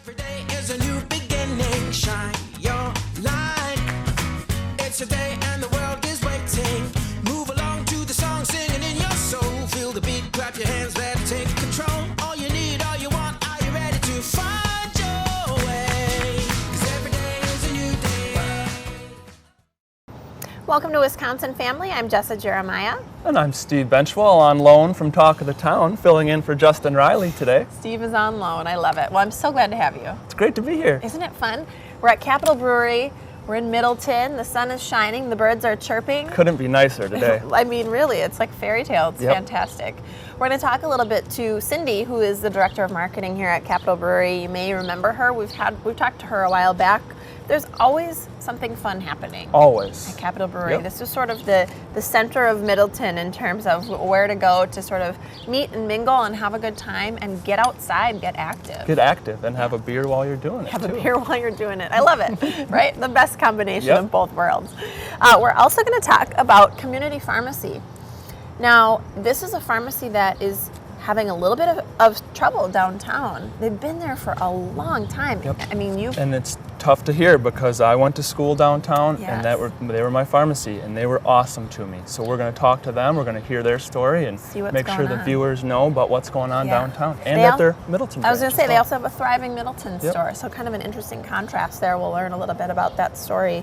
Every day is a new beginning. Shine your light. It's a day and the world is waiting. Move along to the song, singing in your soul. Feel the beat, clap your hands, let's take control. All you need, all you want, are you ready to find your way? 'Cause every day is a new day. Welcome to Wisconsin Family. I'm Jessa Jeremiah. And I'm Steve Benchwell on loan from Talk of the Town, filling in for Justin Riley today. Steve is on loan. I love it. Well, I'm so glad to have you. It's great to be here. Isn't it fun? We're at Capitol Brewery. We're in Middleton. The sun is shining. The birds are chirping. Couldn't be nicer today. I mean, really, it's like fairy tale. It's fantastic. We're going to talk a little bit to Cindy, who is the director of marketing here at Capitol Brewery. You may remember her. We've talked to her a while back. There's always something fun happening. Always. At Capitol Brewery. This is sort of the center of Middleton in terms of where to go to sort of meet and mingle and have a good time and get outside, get active. Get active and have a beer while you're doing it. Have a beer while you're doing it. I love it, right? The best combination of both worlds. We're also going to talk about community pharmacy. Now, this is a pharmacy that is having a little bit of trouble downtown. They've been there for a long time. I mean, And it's tough to hear because I went to school downtown and they were my pharmacy and they were awesome to me. So we're going to talk to them, we're going to hear their story and make sure the viewers know about what's going on downtown and at their Middleton branch. I was going to say, they also have a thriving Middleton store, so kind of an interesting contrast there. We'll learn a little bit about that story.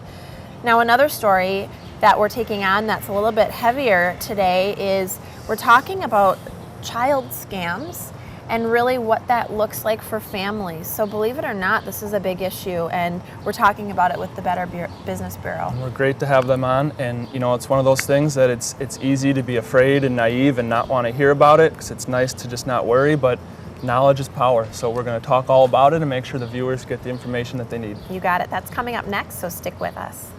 Now, another story that we're taking on that's a little bit heavier today is we're talking about child scams and really what that looks like for families. So believe it or not, this is a big issue, and we're talking about it with the Better Business Bureau. And we're great to have them on, and you know, it's one of those things that it's easy to be afraid and naive and not want to hear about it because it's nice to just not worry, but knowledge is power. So we're going to talk all about it and make sure the viewers get the information that they need. You got it. That's coming up next, so stick with us.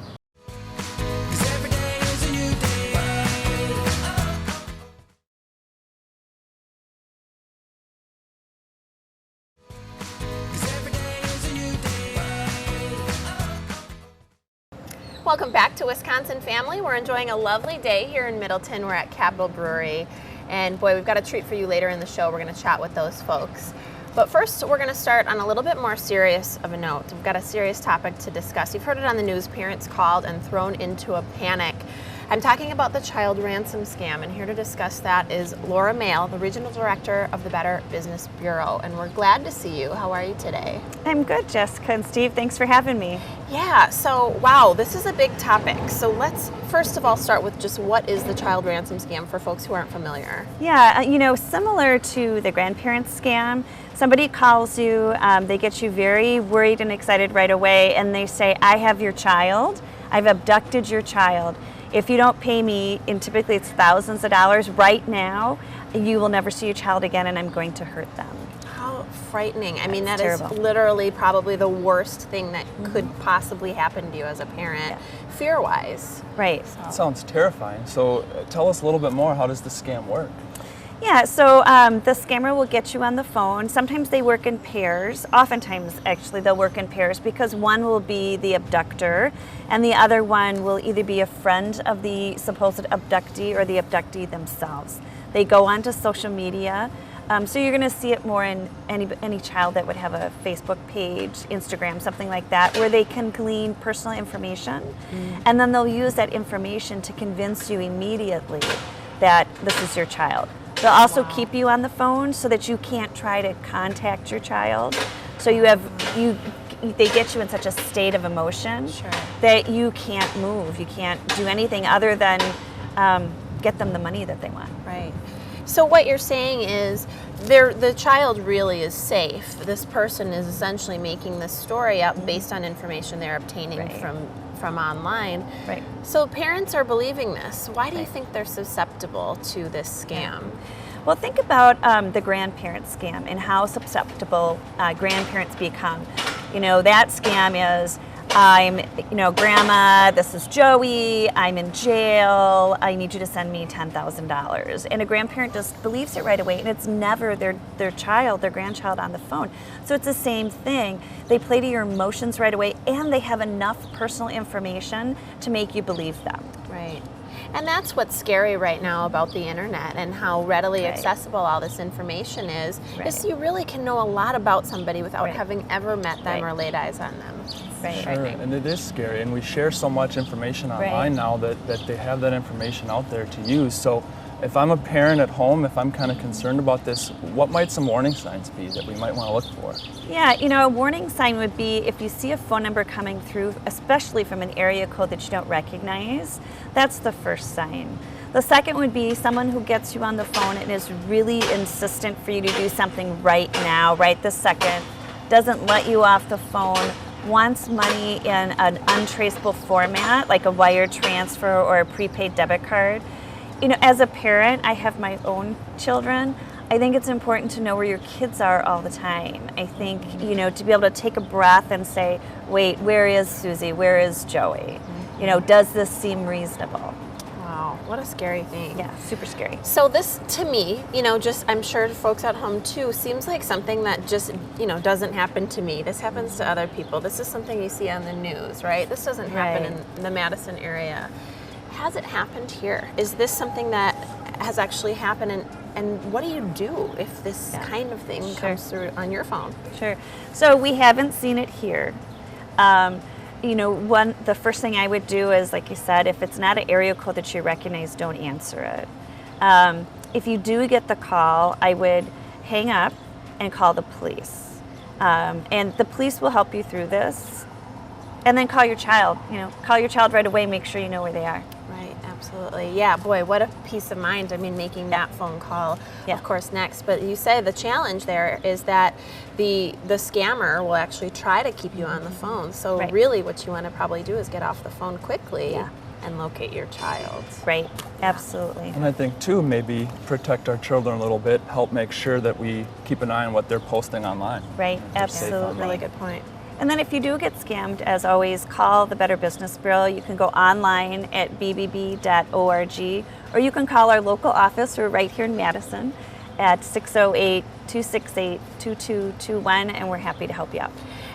Welcome back to Wisconsin Family. We're enjoying a lovely day here in Middleton. We're at Capitol Brewery, and boy, we've got a treat for you later in the show. We're going to chat with those folks. But first, we're going to start on a little bit more serious of a note. We've got a serious topic to discuss. You've heard it on the news. Parents called and thrown into a panic. I'm talking about the child ransom scam, and here to discuss that is Laura Mail, the Regional Director of the Better Business Bureau, and we're glad to see you. How are you today? I'm good, Jessica and Steve. Thanks for having me. Yeah, so wow, this is a big topic. So let's first of all start with just what is the child ransom scam for folks who aren't familiar? Yeah, you know, similar to the grandparents scam, somebody calls you, they get you very worried and excited right away, and they say, I have your child, I've abducted your child. If you don't pay me, and typically it's thousands of dollars right now, you will never see your child again and I'm going to hurt them. How frightening. I mean, that terrible. is literally probably the worst thing that could possibly happen to you as a parent, fear-wise. Right. That sounds terrifying. So tell us a little bit more. How does the scam work? Yeah, so the scammer will get you on the phone. Sometimes they work in pairs. Oftentimes, actually, they'll work in pairs because one will be the abductor and the other one will either be a friend of the supposed abductee or the abductee themselves. They go onto social media. So you're going to see it more in any child that would have a Facebook page, Instagram, something like that, where they can glean personal information. And then they'll use that information to convince you immediately that this is your child. They'll also keep you on the phone so that you can't try to contact your child. So they get you in such a state of emotion that you can't move. You can't do anything other than get them the money that they want. Right. So what you're saying is the child really is safe. This person is essentially making this story up based on information they're obtaining from online. Right. So parents are believing this. Why do you think they're susceptible to this scam? Well, think about the grandparent scam and how susceptible grandparents become. You know, that scam is, I'm, Grandma, this is Joey, I'm in jail, I need you to send me $10,000. And a grandparent just believes it right away, and it's never their child, their grandchild on the phone. So it's the same thing. They play to your emotions right away, and they have enough personal information to make you believe them. Right. And that's what's scary right now about the internet and how readily Right. accessible all this information is Right. you really can know a lot about somebody without Right. having ever met them Right. or laid eyes on them. Right. Sure, and it is scary, and we share so much information Right. online now that they have that information out there to use. So if I'm a parent at home, if I'm kind of concerned about this, what might some warning signs be that we might want to look for? Yeah, a warning sign would be if you see a phone number coming through, especially from an area code that you don't recognize, that's the first sign. The second would be someone who gets you on the phone and is really insistent for you to do something right now, right this second, doesn't let you off the phone, wants money in an untraceable format, like a wire transfer or a prepaid debit card. As a parent, I have my own children. I think it's important to know where your kids are all the time. I think, to be able to take a breath and say, wait, where is Susie? Where is Joey? Does this seem reasonable? Wow, what a scary thing. Yeah, super scary. So this, to me, I'm sure folks at home too, seems like something that just, doesn't happen to me. This happens to other people. This is something you see on the news, right? This doesn't happen Right. in the Madison area. Has it happened here? Is this something that has actually happened? And what do you do if this kind of thing Sure. comes through on your phone? Sure. So we haven't seen it here. The first thing I would do is, like you said, if it's not an area code that you recognize, don't answer it. If you do get the call, I would hang up and call the police. And the police will help you through this. And then call your child. Call your child right away. Make sure you know where they are. Right, absolutely. Yeah, boy, what a peace of mind. I mean, making that phone call, Yeah. of course, next. But you say the challenge there is that the scammer will actually try to keep you on the phone. So Right. really what you want to probably do is get off the phone quickly Yeah. and locate your child. Right. Absolutely. And I think too, maybe protect our children a little bit, help make sure that we keep an eye on what they're posting online. Right. And they're safe Absolutely. online. Really good point. And then if you do get scammed, as always, call the Better Business Bureau. You can go online at bbb.org, or you can call our local office. We're right here in Madison at 608-268-2221, and we're happy to help you out.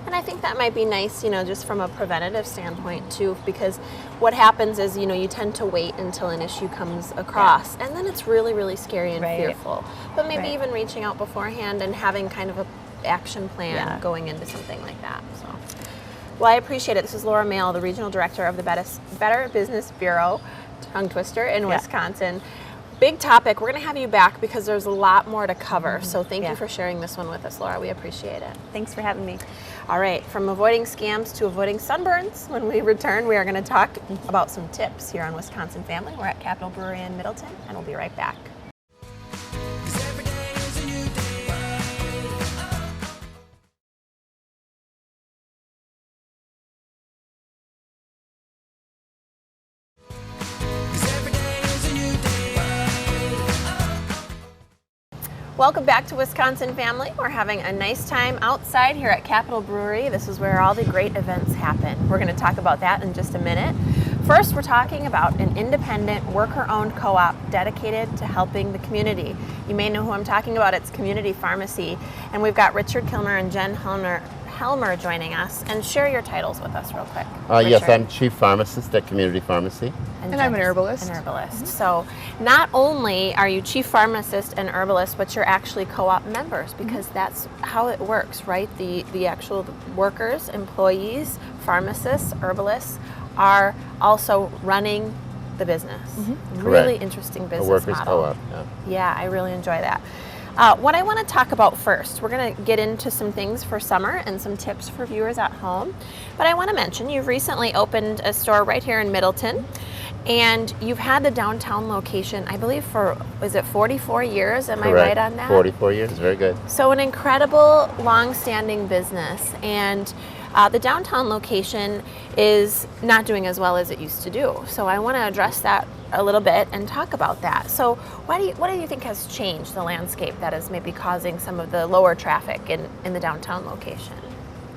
And I think that might be nice, just from a preventative standpoint too, because what happens is, you tend to wait until an issue comes across, and then it's really, really scary and Right. fearful. But maybe Right. even reaching out beforehand and having kind of a action plan Yeah. going into something like that. So, well, I appreciate it. This is Laura Mail, the Regional Director of the Better Business Bureau, tongue twister, in Wisconsin. Big topic. We're going to have you back because there's a lot more to cover. So thank Yeah. you for sharing this one with us, Laura. We appreciate it. Thanks for having me. All right, from avoiding scams to avoiding sunburns, when we return, we are going to talk about some tips here on Wisconsin Family. We're at Capitol Brewery in Middleton, and we'll be right back. 'Cause every day is a new day. Welcome back to Wisconsin Family. We're having a nice time outside here at Capitol Brewery. This is where all the great events happen. We're going to talk about that in just a minute. First, we're talking about an independent, worker-owned co-op dedicated to helping the community. You may know who I'm talking about. It's Community Pharmacy. And we've got Richard Kilmer and Jen Helmer joining us. And share your titles with us real quick. Yes, Richard. I'm Chief Pharmacist at Community Pharmacy. And I'm an Jen's herbalist. An herbalist. So not only are you chief pharmacist and herbalist, but you're actually co-op members because that's how it works, right? The actual workers, employees, pharmacists, herbalists are also running the business. Really Correct. interesting A business workers' model. co-op. Yeah. Yeah, I really enjoy that. What I want to talk about first, we're going to get into some things for summer and some tips for viewers at home. But I want to mention you've recently opened a store right here in Middleton, and you've had the downtown location, I believe, for, is it 44 years? Am I right on that? 44 years, very good. So an incredible, long-standing business, and the downtown location is not doing as well as it used to do. So I want to address that a little bit and talk about that. So what do you think has changed the landscape that is maybe causing some of the lower traffic in the downtown location?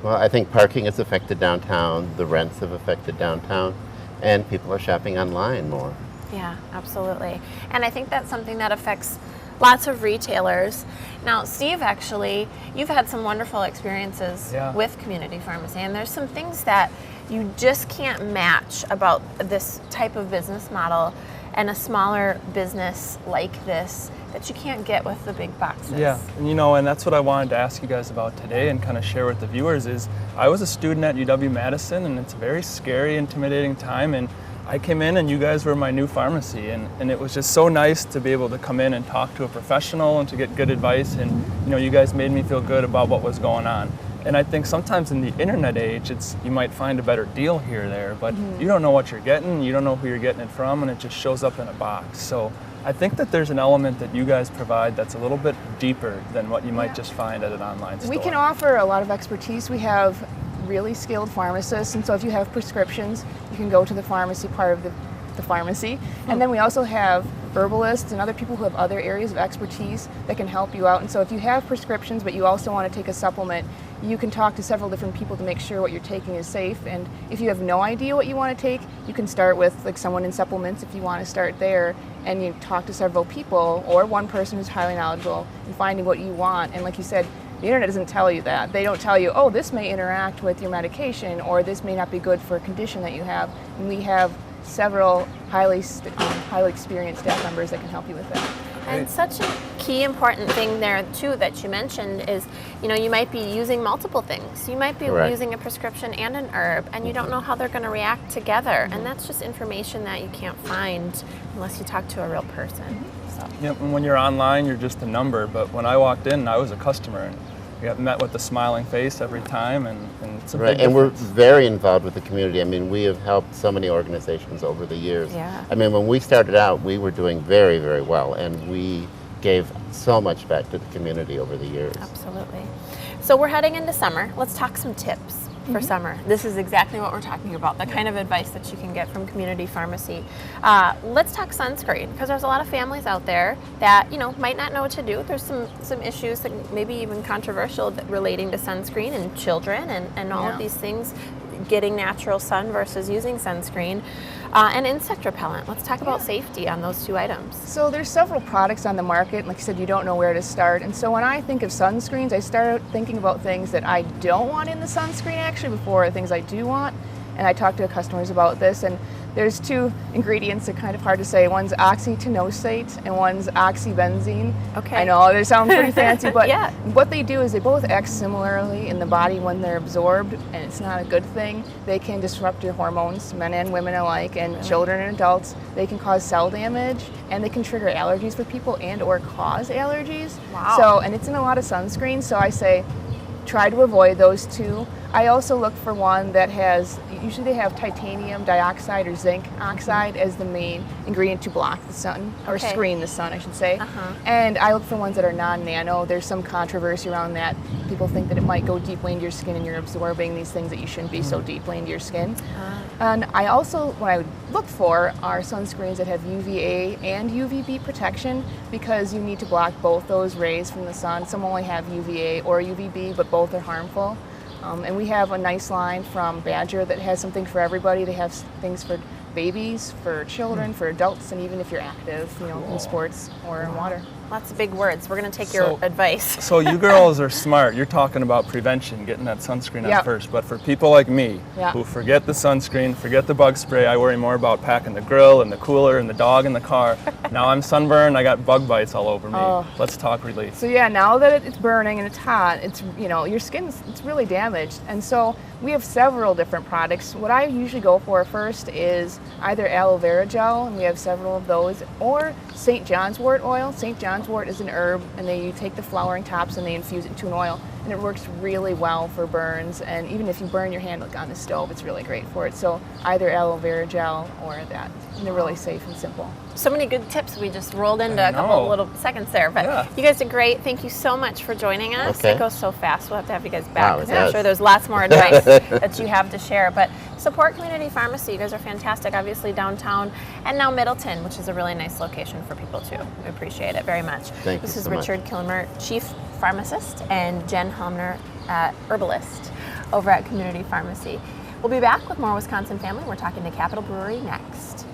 Well, I think parking has affected downtown, the rents have affected downtown, and people are shopping online more. Yeah, absolutely. And I think that's something that affects lots of retailers. Now, Steve, actually, you've had some wonderful experiences with Community Pharmacy, and there's some things that you just can't match about this type of business model and a smaller business like this that you can't get with the big boxes. Yeah, and you know, and that's what I wanted to ask you guys about today and kind of share with the viewers is I was a student at UW-Madison, and it's a very scary, intimidating time, and I came in and you guys were my new pharmacy, and it was just so nice to be able to come in and talk to a professional and to get good advice, and you know, you guys made me feel good about what was going on. And I think sometimes in the internet age, you might find a better deal here or there, but you don't know what you're getting, you don't know who you're getting it from, and it just shows up in a box. So I think that there's an element that you guys provide that's a little bit deeper than what you might just find at an online store. We can offer a lot of expertise. We have really skilled pharmacists, and so if you have prescriptions, you can go to the pharmacy part of the pharmacy. And then we also have herbalists and other people who have other areas of expertise that can help you out. And so if you have prescriptions but you also want to take a supplement, you can talk to several different people to make sure what you're taking is safe. And if you have no idea what you want to take, you can start with like someone in supplements if you want to start there, and you talk to several people or one person who's highly knowledgeable and finding what you want. And like you said, the internet doesn't tell you that. They don't tell you, oh, this may interact with your medication, or this may not be good for a condition that you have. And we have several highly experienced staff members that can help you with that. And such a key important thing there too that you mentioned is, you know, you might be using multiple things. You might be using a prescription and an herb, and you don't know how they're going to react together. And that's just information that you can't find unless you talk to a real person. So. Yep, and when you're online, you're just a number. But when I walked in, I was a customer, and we got met with a smiling face every time, and it's a big And we're difference. very involved with the community. I mean, we have helped so many organizations over the years. Yeah. I mean, when we started out, we were doing very, very well, and we gave so much back to the community over the years. Absolutely. So we're heading into summer. Let's talk some tips for summer. This is exactly what we're talking about, the kind of advice that you can get from community pharmacy. Let's talk sunscreen, because there's a lot of families out there that, you know, might not know what to do. There's some issues that maybe even controversial relating to sunscreen and children and all of these things, getting natural sun versus using sunscreen. And insect repellent. Let's talk about safety on those two items. So there's several products on the market. Like I said, you don't know where to start. And so when I think of sunscreens, I start thinking about things that I don't want in the sunscreen actually before things I do want. And I talk to customers about this, and there's two ingredients that are kind of hard to say. One's oxytenosate and one's oxybenzene. Okay. I know, they sound pretty fancy, but Yeah. what they do is they both act similarly in the body when they're absorbed, and it's not a good thing. They can disrupt your hormones, men and women alike, and children and adults. They can cause cell damage, and they can trigger allergies for people and or cause allergies. Wow. So, and it's in a lot of sunscreens, so I say try to avoid those two. I also look for one that has, usually they have titanium dioxide or zinc oxide as the main ingredient to block the sun, or screen the sun, I should say. And I look for ones that are non-nano. There's some controversy around that. People think that it might go deeply into your skin and you're absorbing these things that you shouldn't be so deeply into your skin. And I also, what I would look for are sunscreens that have UVA and UVB protection, because you need to block both those rays from the sun. Some only have UVA or UVB, but both are harmful. And we have a nice line from Badger that has something for everybody. They have things for babies, for children, for adults, and even if you're active, you know, in sports or in water. Lots of big words. We're going to take your advice. So you girls are smart. You're talking about prevention, getting that sunscreen on first. But for people like me who forget the sunscreen, forget the bug spray, I worry more about packing the grill and the cooler and the dog in the car. Now I'm sunburned. I got bug bites all over me. Let's talk relief. So yeah, now that it's burning and it's hot, it's, you know, your skin's, it's really damaged. And so we have several different products. What I usually go for first is either aloe vera gel, and we have several of those, or St. John's wort oil. St. John's wort is an herb, and you take the flowering tops and they infuse it into an oil, and it works really well for burns. And even if you burn your hand like on the stove, it's really great for it. So either aloe vera gel or that, and they're really safe and simple. So many good tips. We just rolled into a couple little seconds there, but you guys did great. Thank you so much for joining us. It goes so fast. We'll have to have you guys back, because I'm sure there's lots more advice that you have to share. But support community pharmacy. You guys are fantastic. Obviously downtown, and now Middleton, which is a really nice location for people too. We appreciate it very much. This is Richard Kilmer, Chief Pharmacist, and Jen Homner, Herbalist over at Community Pharmacy. We'll be back with more Wisconsin Family. We're talking to Capital Brewery next.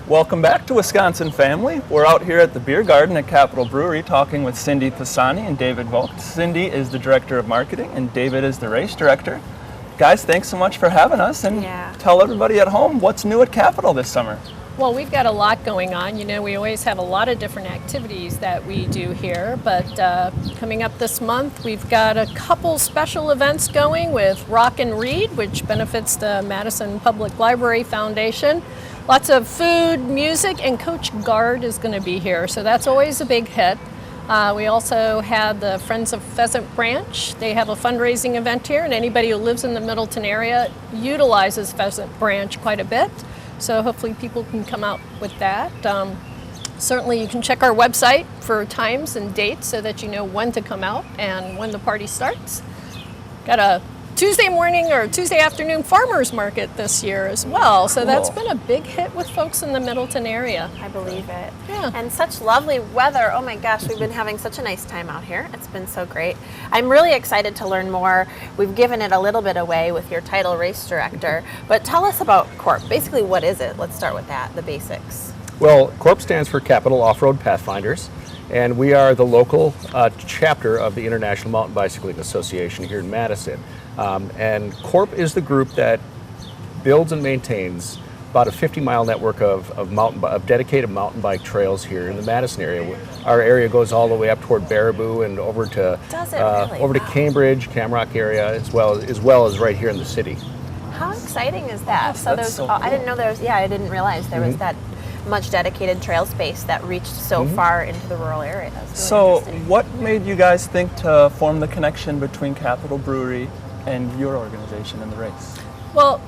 Welcome back to Wisconsin Family. We're out here at the beer garden at Capitol Brewery talking with Cindy Pisani and David Vogt. Cindy is the Director of Marketing and David is the Race Director. Guys, thanks so much for having us, and tell everybody at home what's new at Capitol this summer. Well, we've got a lot going on. You know, we always have a lot of different activities that we do here, but coming up this month, we've got a couple special events going with Rock and Read, which benefits the Madison Public Library Foundation. Lots of food, music, and Coach Guard is going to be here, so that's always a big hit. We also have the Friends of Pheasant Branch. They have a fundraising event here, and anybody who lives in the Middleton area utilizes Pheasant Branch quite a bit. So hopefully people can come out with that. Certainly you can check our website for times and dates so that you know when to come out and when the party starts. Got a Tuesday morning or Tuesday afternoon farmers market this year as well. So that's been a big hit with folks in the Middleton area. I believe it. Yeah. And such lovely weather. Oh my gosh, we've been having such a nice time out here. It's been so great. I'm really excited to learn more. We've given it a little bit away with your title, Race Director, but tell us about CORP. Basically, what is it? Let's start with that, the basics. Well, CORP stands for Capital Off-Road Pathfinders, and we are the local chapter of the International Mountain Bicycling Association here in Madison. And CORP is the group that builds and maintains about a 50-mile network of dedicated mountain bike trails here in the Madison area. Our area goes all the way up toward Baraboo and over to over to Cambridge, Camrock area, as well as right here in the city. How exciting is that? So there's, cool. I didn't know there was. Yeah, I didn't realize there was that much dedicated trail space that reached so far into the rural area. That's really interesting. What made you guys think to form the connection between Capitol Brewery and your organization and the race? Well,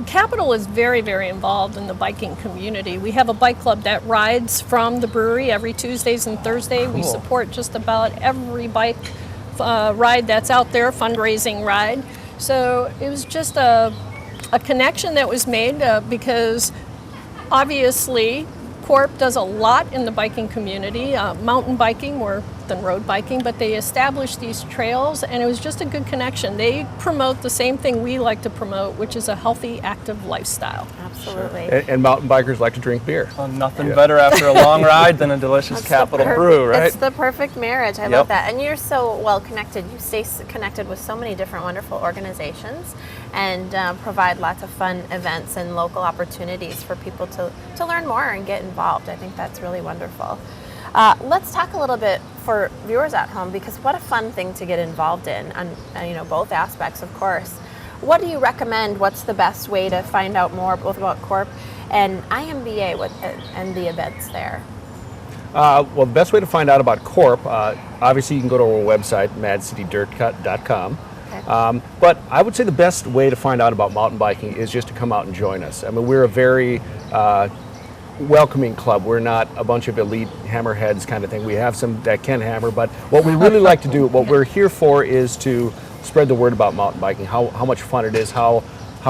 Capitol is very, very involved in the biking community. We have a bike club that rides from the brewery every Tuesdays and Thursday. Cool. We support just about every bike ride that's out there, fundraising ride. So it was just a connection that was made because obviously CORP does a lot in the biking community, mountain biking more than road biking, but they established these trails and it was just a good connection. They promote the same thing we like to promote, which is a healthy, active lifestyle. Absolutely. And mountain bikers like to drink beer. Well, nothing better after a long ride than a delicious Capitol brew, right? It's the perfect marriage. I love that. And you're so well connected. You stay connected with so many different wonderful organizations and provide lots of fun events and local opportunities for people to learn more and get involved. I think that's really wonderful. Let's talk a little bit for viewers at home, because what a fun thing to get involved in on both aspects, of course. What do you recommend? What's the best way to find out more both about CORP and IMBA and the events there? Well, the best way to find out about CORP, obviously you can go to our website, madcitydirtcut.com. Okay. But I would say the best way to find out about mountain biking is just to come out and join us. I mean, we're a very welcoming club. We're not a bunch of elite hammerheads kind of thing. We have some that can hammer, but what we really like to do, what we're here for, is to spread the word about mountain biking, how much fun it is, how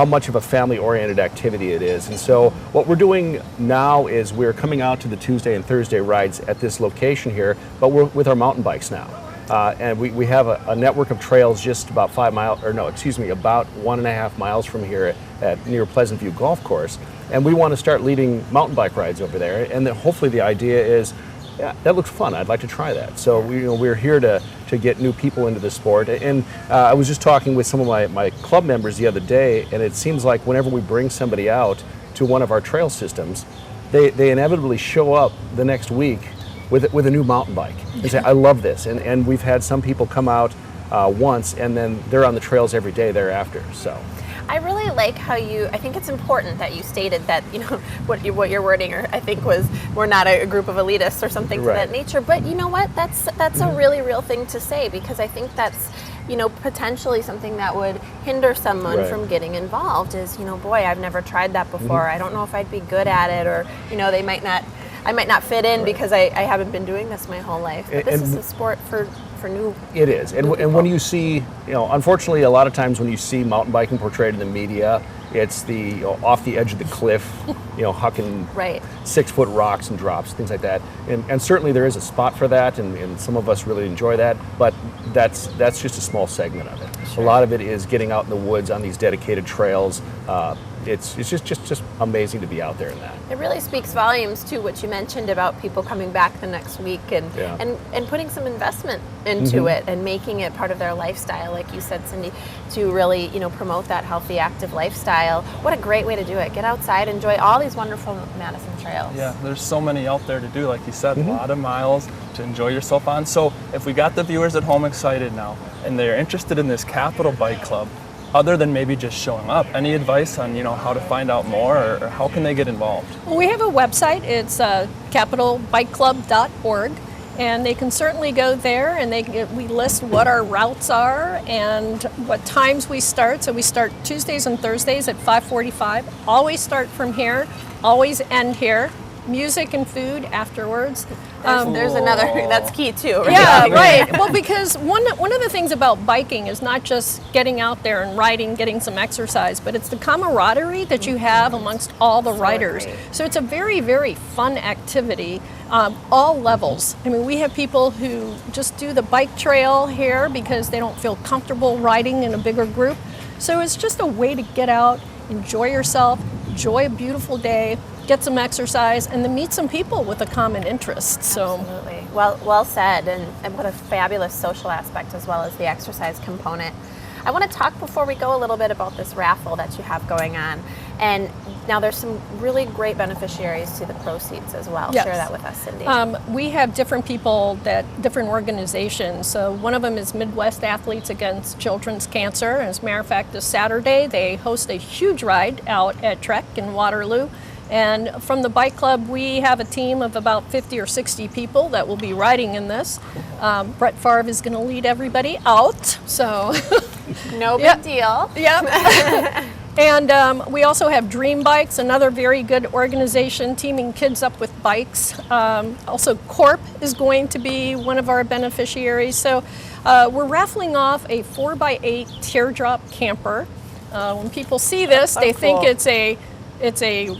much of a family-oriented activity it is. And so what we're doing now is we're coming out to the Tuesday and Thursday rides at this location here, but we're with our mountain bikes now. And we have a network of trails just about about 1.5 miles from here at near Pleasant View Golf Course. And we want to start leading mountain bike rides over there. And then hopefully the idea is, yeah, that looks fun. I'd like to try that. So we're here to get new people into the sport. And I was just talking with some of my club members the other day, and it seems like whenever we bring somebody out to one of our trail systems, they inevitably show up the next week with a new mountain bike and say, I love this. And we've had some people come out once, and then they're on the trails every day thereafter. So I really like how I think it's important that you stated that, what your wording, I think, was, we're not a group of elitists or something to that nature. But you know what? That's a really real thing to say, because I think that's, potentially something that would hinder someone from getting involved is, boy, I've never tried that before. I don't know if I'd be good at it, or, I might not fit in because I haven't been doing this my whole life. But this is a sport for for new. It is, and when you see, unfortunately, a lot of times when you see mountain biking portrayed in the media, it's the off the edge of the cliff, hucking Right. 6-foot rocks and drops, things like that. And certainly there is a spot for that, and some of us really enjoy that. But that's just a small segment of it. Sure. A lot of it is getting out in the woods on these dedicated trails. It's just amazing to be out there in that. It really speaks volumes to what you mentioned about people coming back the next week and putting some investment into it and making it part of their lifestyle, like you said, Cindy, to really promote that healthy, active lifestyle. What a great way to do it. Get outside, enjoy all these wonderful Madison trails. Yeah, there's so many out there to do, like you said, a lot of miles to enjoy yourself on. So if we got the viewers at home excited now and they're interested in this Capital Bike Club, other than maybe just showing up, any advice on how to find out more, or how can they get involved? Well, we have a website. It's capitalbikeclub.org, and they can certainly go there, and we list what our routes are and what times we start. So we start Tuesdays and Thursdays at 5:45. Always start from here, always end here. Music and food afterwards. There's another, that's key too, right? Yeah, right. Well, because one of the things about biking is not just getting out there and riding, getting some exercise, but it's the camaraderie that you have amongst all the riders. agree. So it's a very, very fun activity, all levels. I mean, we have people who just do the bike trail here because they don't feel comfortable riding in a bigger group. So it's just a way to get out, enjoy yourself, enjoy a beautiful day, get some exercise, and then meet some people with a common interest. So, Absolutely. Well said, and what a fabulous social aspect as well as the exercise component. I want to talk before we go a little bit about this raffle that you have going on. And now there's some really great beneficiaries to the proceeds as well. Yes. Share that with us, Cindy. we have different people different organizations. So one of them is Midwest Athletes Against Children's Cancer. As a matter of fact, this Saturday they host a huge ride out at Trek in Waterloo. And from the bike club, we have a team of about 50 or 60 people that will be riding in this. Brett Favre is going to lead everybody out. So, No big deal. Yep. And we also have Dream Bikes, another very good organization teaming kids up with bikes. Also, Corp is going to be one of our beneficiaries. So we're raffling off a 4x8 teardrop camper. When people see this, they think cool. it's a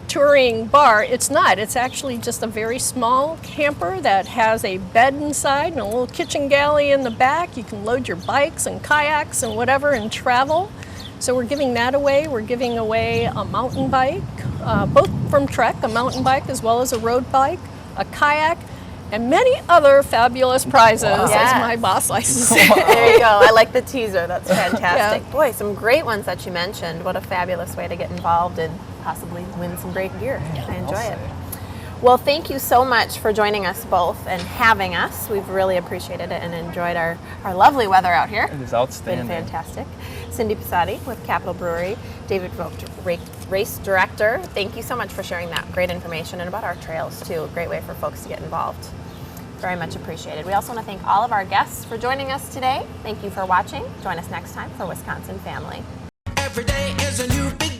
touring bar. It's not. It's actually just a very small camper that has a bed inside and a little kitchen galley in the back. You can load your bikes and kayaks and whatever and travel. So we're giving that away. We're giving away a mountain bike, both from Trek, a mountain bike as well as a road bike, a kayak, and many other fabulous prizes, as Yes. my boss likes to say. There you go. I like the teaser. That's fantastic. Yeah. Boy, some great ones that you mentioned. What a fabulous way to get involved and possibly win some great gear. I enjoy it. Well, thank you so much for joining us both and having us. We've really appreciated it and enjoyed our lovely weather out here. It is outstanding. Been fantastic. Cindy Pisati with Capital Brewery, David Vogt, race director. Thank you so much for sharing that great information and about our trails too. A great way for folks to get involved. Very much appreciated. We also want to thank all of our guests for joining us today. Thank you for watching. Join us next time for Wisconsin Family. Every day is a new beginning.